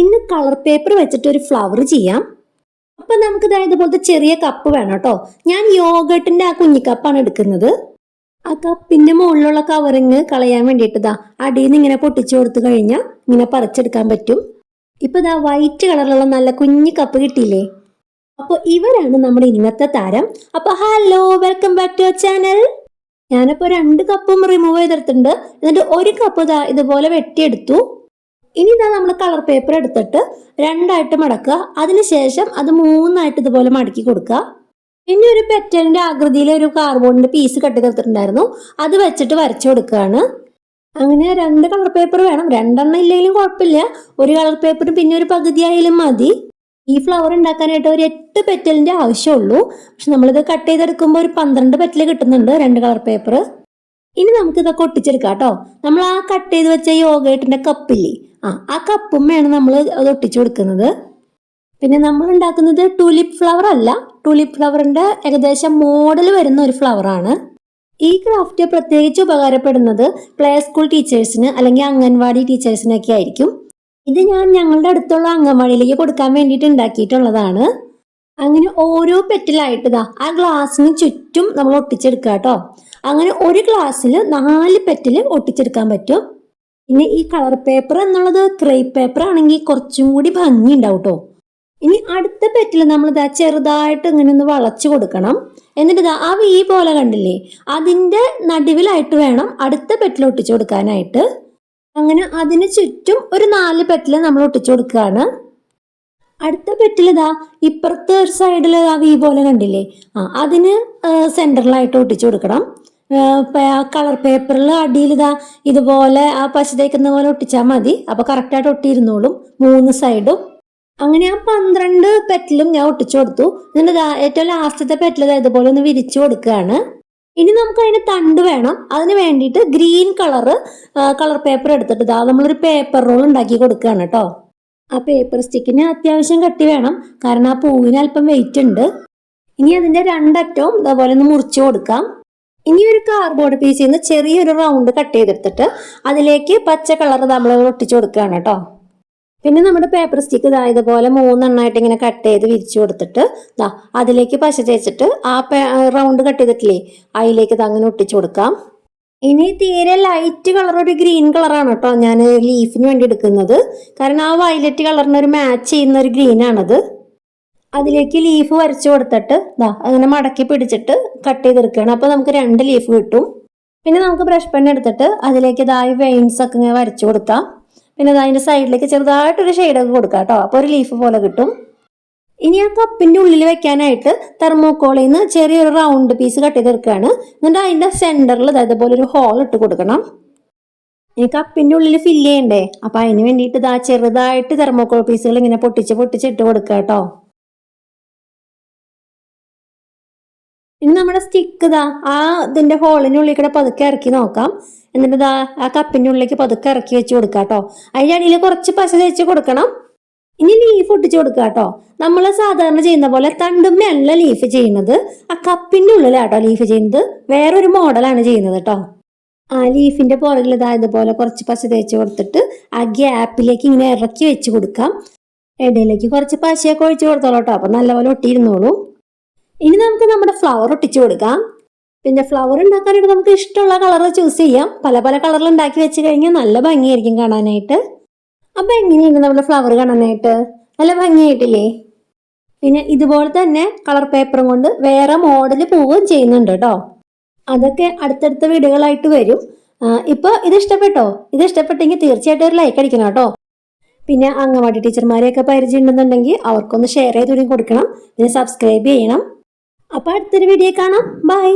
ഇന്ന് colour paper വെച്ചിട്ട് ഒരു ഫ്ലവർ ചെയ്യാം. അപ്പൊ നമുക്ക് ഇതുപോലത്തെ ചെറിയ കപ്പ് വേണം കേട്ടോ. ഞാൻ യോഗട്ടിന്റെ ആ കുഞ്ഞിക്കപ്പാണ് എടുക്കുന്നത്. ആ കപ്പിന്റെ മുകളിലുള്ള കവറിങ് കളയാൻ വേണ്ടിയിട്ട് അടിയിൽ നിന്ന് ഇങ്ങനെ പൊട്ടിച്ചു കൊടുത്തു കഴിഞ്ഞാൽ ഇങ്ങനെ പറിച്ചെടുക്കാൻ പറ്റും. ഇപ്പൊ വൈറ്റ് കളറിലുള്ള നല്ല കുഞ്ഞി കപ്പ് കിട്ടിയില്ലേ? അപ്പോൾ ഇവരാണ് നമ്മുടെ ഇന്നത്തെ താരം. അപ്പൊ hello, welcome back to our channel. ഞാനിപ്പോ 2 കപ്പും റിമൂവ് ചെയ്തെടുത്തിട്ടുണ്ട്. എന്നിട്ട് ഒരു കപ്പ് ഇതുപോലെ വെട്ടിയെടുത്തു. ഇനി നമ്മൾ കളർ പേപ്പർ എടുത്തിട്ട് 2ആയിട്ട് മടക്കുക. അതിനുശേഷം അത് 3ആയിട്ട് ഇതുപോലെ മടക്കി കൊടുക്കുക. പിന്നെ ഒരു പെറ്റലിന്റെ ആകൃതിയിൽ ഒരു കാർഡ്ബോർഡിന്റെ പീസ് കട്ട് ചെയ്തിട്ടുണ്ടായിരുന്നു, അത് വെച്ചിട്ട് വരച്ചു കൊടുക്കുകയാണ്. അങ്ങനെ 2 കളർ പേപ്പർ വേണം. 2 എണ്ണം ഇല്ലെങ്കിലും കുഴപ്പമില്ല. ഒരു കളർ പേപ്പറും പിന്നെ ഒരു പകുതി ആയാലും മതി. ഈ ഫ്ലവർ ഉണ്ടാക്കാനായിട്ട് ഒരു 8 പെറ്റലിന്റെ ആവശ്യമുള്ളൂ. പക്ഷെ നമ്മളിത് കട്ട് ചെയ്തെടുക്കുമ്പോൾ ഒരു 12 പെറ്റൽ കിട്ടുന്നുണ്ട് 2 കളർ പേപ്പർ. ഇനി നമുക്ക് ഇതൊക്കെ ഒട്ടിച്ചെടുക്കാം കേട്ടോ. നമ്മൾ ആ കട്ട് ചെയ്ത് വെച്ച യോഗേട്ടിന്റെ കപ്പില്ലേ, ആ കപ്പും വേണം നമ്മൾ അത് ഒട്ടിച്ചു കൊടുക്കുന്നത്. പിന്നെ നമ്മൾ ഉണ്ടാക്കുന്നത് ടൂലിപ്പ് ഫ്ലവർ അല്ല, ടൂലിപ്പ് ഫ്ലവറിന്റെ ഏകദേശം മോഡൽ വരുന്ന ഒരു ഫ്ലവർ ആണ്. ഈ ക്രാഫ്റ്റ് പ്രത്യേകിച്ച് ഉപകാരപ്പെടുന്നത് പ്ലേ സ്കൂൾ ടീച്ചേഴ്സിന് അല്ലെങ്കിൽ അംഗൻവാടി ടീച്ചേഴ്സിനൊക്കെ ആയിരിക്കും. ഇത് ഞാൻ ഞങ്ങളുടെ അടുത്തുള്ള അംഗൻവാടിയിലേക്ക് കൊടുക്കാൻ വേണ്ടിയിട്ട് ഉണ്ടാക്കിയിട്ടുള്ളതാണ്. അങ്ങനെ ഓരോ പെറ്റലായിട്ട് ആ ഗ്ലാസ്സിന് ചുറ്റും നമ്മൾ ഒട്ടിച്ചെടുക്കുക കേട്ടോ. അങ്ങനെ ഒരു ഗ്ലാസ്സിൽ 4 പെറ്റൽ ഒട്ടിച്ചെടുക്കാൻ പറ്റും. പിന്നെ ഈ കളർ പേപ്പർ എന്നുള്ളത് ക്രേപ്പ് പേപ്പർ ആണെങ്കിൽ കുറച്ചും കൂടി ഭംഗി ഉണ്ടാവും കേട്ടോ. ഇനി അടുത്ത പെറ്റിൽ നമ്മൾ ചെറുതായിട്ട് ഇങ്ങനെ ഒന്ന് വളച്ചു കൊടുക്കണം. എന്നിട്ട് ആ വി പോലെ കണ്ടില്ലേ, അതിന്റെ നടുവിലായിട്ട് വേണം അടുത്ത പെറ്റിൽ ഒട്ടിച്ചു കൊടുക്കാനായിട്ട്. അങ്ങനെ അതിന് ചുറ്റും ഒരു 4 പെറ്റിൽ നമ്മൾ ഒട്ടിച്ചു കൊടുക്കുകയാണ്. അടുത്ത പെറ്റിൽ ഇപ്പുറത്തെ ഒരു സൈഡിൽ ആ വി പോലെ കണ്ടില്ലേ, അതിന് സെന്ററിലായിട്ട് ഒട്ടിച്ചു കൊടുക്കണം. കളർ പേപ്പറിൽ അടിയിൽ ഇതുപോലെ ആ പശ തേക്കുന്ന പോലെ ഒട്ടിച്ചാൽ മതി. അപ്പൊ കറക്റ്റായിട്ട് ഒട്ടിയിരുന്നോളും 3 സൈഡും. അങ്ങനെ ആ 12 പെറ്റലും ഞാൻ ഒട്ടിച്ചു കൊടുത്തു. എന്നിട്ട് ഏറ്റവും ലാസ്റ്റത്തെ പെറ്റൽ ഇതുപോലെ ഒന്ന് വിരിച്ചു കൊടുക്കുകയാണ്. ഇനി നമുക്ക് അതിന് തണ്ട് വേണം. അതിന് വേണ്ടിയിട്ട് ഗ്രീൻ കളർ പേപ്പർ എടുത്തിട്ട് നമ്മളൊരു പേപ്പർ റോൾ ഉണ്ടാക്കി കൊടുക്കുകയാണ് കേട്ടോ. ആ പേപ്പർ സ്റ്റിക്കിന് അത്യാവശ്യം കട്ടി വേണം, കാരണം ആ പൂവിന് അല്പം വെയിറ്റ് ഉണ്ട്. ഇനി അതിന്റെ 2 അറ്റവും ഇതേപോലെ ഒന്ന് മുറിച്ചു കൊടുക്കാം. ഇനി ഒരു കാർഡ്ബോർഡ് പീസിൽ നിന്ന് ചെറിയൊരു റൗണ്ട് കട്ട് ചെയ്തെടുത്തിട്ട് അതിലേക്ക് പച്ച കളർ നമ്മൾ ഒട്ടിച്ചു കൊടുക്കുകയാണ് കേട്ടോ. പിന്നെ നമ്മുടെ പേപ്പർ സ്റ്റിക്ക് ഇതുപോലെ 3 എണ്ണമായിട്ട് ഇങ്ങനെ കട്ട് ചെയ്ത് വിരിച്ചു കൊടുത്തിട്ട് അതിലേക്ക് പശ തേച്ചിട്ട് ആ റൗണ്ട് കട്ട് ചെയ്തിട്ടില്ലേ, അതിലേക്ക് അങ്ങനെ ഒട്ടിച്ചു കൊടുക്കാം. ഇനി തീരെ ലൈറ്റ് കളർ ഒരു ഗ്രീൻ കളറാണ് കേട്ടോ ഞാൻ ലീഫിന് വേണ്ടി എടുക്കുന്നത്. കാരണം ആ വയലറ്റ് കളറിന് ഒരു മാച്ച് ചെയ്യുന്ന ഒരു ഗ്രീൻ ആണത്. അതിലേക്ക് ലീഫ് വരച്ചു കൊടുത്തിട്ട് അങ്ങനെ മടക്കി പിടിച്ചിട്ട് കട്ട് ചെയ്തെടുക്കുകയാണ്. അപ്പൊ നമുക്ക് 2 ലീഫ് കിട്ടും. പിന്നെ നമുക്ക് ബ്രഷ് പെൻ എടുത്തിട്ട് അതിലേക്ക് വെയിൻസ് ഒക്കെ ഇങ്ങനെ വരച്ചു കൊടുക്കാം. പിന്നെ അതിന്റെ സൈഡിലേക്ക് ചെറുതായിട്ടൊരു ഷെയ്ഡൊക്കെ കൊടുക്കാം കേട്ടോ. അപ്പൊ ഒരു ലീഫ് പോലെ കിട്ടും. ഇനി ആ കപ്പിന്റെ ഉള്ളിൽ വെക്കാനായിട്ട് തെർമോക്കോളിൽ നിന്ന് ചെറിയൊരു റൗണ്ട് പീസ് കട്ട് ചെയ്തെടുക്കുകയാണ്. എന്നിട്ട് അതിന്റെ സെന്ററിൽ ഇതുപോലെ ഒരു ഹോൾ ഇട്ട് കൊടുക്കണം. ഈ കപ്പിന്റെ ഉള്ളിൽ ഫില്ല് ചെയ്യണ്ടേ, അപ്പൊ അതിന് വേണ്ടിയിട്ട് ചെറുതായിട്ട് തെർമോക്കോൾ പീസുകൾ ഇങ്ങനെ പൊട്ടിച്ച് ഇട്ട് കൊടുക്കുക കേട്ടോ. ഇനി നമ്മുടെ സ്റ്റിക്ക് ആ ഇതിന്റെ ഹോളിനുള്ളിൽ കൂടെ പതുക്കെ ഇറക്കി നോക്കാം. എന്നിട്ട് ആ കപ്പിന്റെ ഉള്ളിലേക്ക് പതുക്കെ ഇറക്കി വെച്ച് കൊടുക്കാം കേട്ടോ. അതിന്റെ അടിയിൽ കുറച്ച് പശ തേച്ച് കൊടുക്കണം. ഇനി ലീഫ് ഒട്ടിച്ചു കൊടുക്കുക കേട്ടോ. നമ്മൾ സാധാരണ ചെയ്യുന്ന പോലെ തണ്ടുമ്മയല്ല ലീഫ് ചെയ്യുന്നത്, ആ കപ്പിന്റെ ഉള്ളിലാട്ടോ ലീഫ് ചെയ്യുന്നത്. വേറൊരു മോഡലാണ് ചെയ്യുന്നത് കേട്ടോ. ആ ലീഫിന്റെ പുറകിൽ ഇതുപോലെ കുറച്ച് പശ തേച്ച് കൊടുത്തിട്ട് ആ ഗ്യാപ്പിലേക്ക് ഇങ്ങനെ ഇറക്കി വെച്ച് കൊടുക്കാം. ഇടയിലേക്ക് കുറച്ച് പശയൊക്കെ ഒഴിച്ചു കൊടുത്തോളൂ കേട്ടോ. അപ്പൊ നല്ലപോലെ ഒട്ടിയിരുന്നോളൂ. ഇനി നമുക്ക് നമ്മുടെ ഫ്ലവർ ഒട്ടിച്ചു കൊടുക്കാം. പിന്നെ ഫ്ലവർ ഉണ്ടാക്കാനായിട്ട് നമുക്ക് ഇഷ്ടമുള്ള കളർ ചൂസ് ചെയ്യാം. പല പല കളറിൽ ഉണ്ടാക്കി വെച്ച് കഴിഞ്ഞാൽ നല്ല ഭംഗിയായിരിക്കും കാണാനായിട്ട്. അപ്പൊ എങ്ങനെയുണ്ട് നമ്മുടെ ഫ്ലവർ കാണാനായിട്ട്? നല്ല ഭംഗിയായിട്ടില്ലേ? പിന്നെ ഇതുപോലെ തന്നെ കളർ പേപ്പറും കൊണ്ട് വേറെ മോഡൽ പൂവും ചെയ്യുന്നുണ്ട് കേട്ടോ. അതൊക്കെ അടുത്തടുത്ത വീഡിയോകളായിട്ട് വരും. ഇപ്പൊ ഇത് ഇഷ്ടപ്പെട്ടോ? ഇത് ഇഷ്ടപ്പെട്ടെങ്കിൽ തീർച്ചയായിട്ടും ഒരു ലൈക്ക് അടിക്കണം കേട്ടോ. പിന്നെ അംഗൻവാടി ടീച്ചർമാരെയൊക്കെ പരിചയം ഉണ്ടെന്നുണ്ടെങ്കിൽ അവർക്കൊന്ന് ഷെയർ ചെയ്ത് കൊടുക്കണം. പിന്നെ സബ്സ്ക്രൈബ് ചെയ്യണം. അപ്പൊ അടുത്തൊരു വീഡിയോ കാണാം. ബൈ.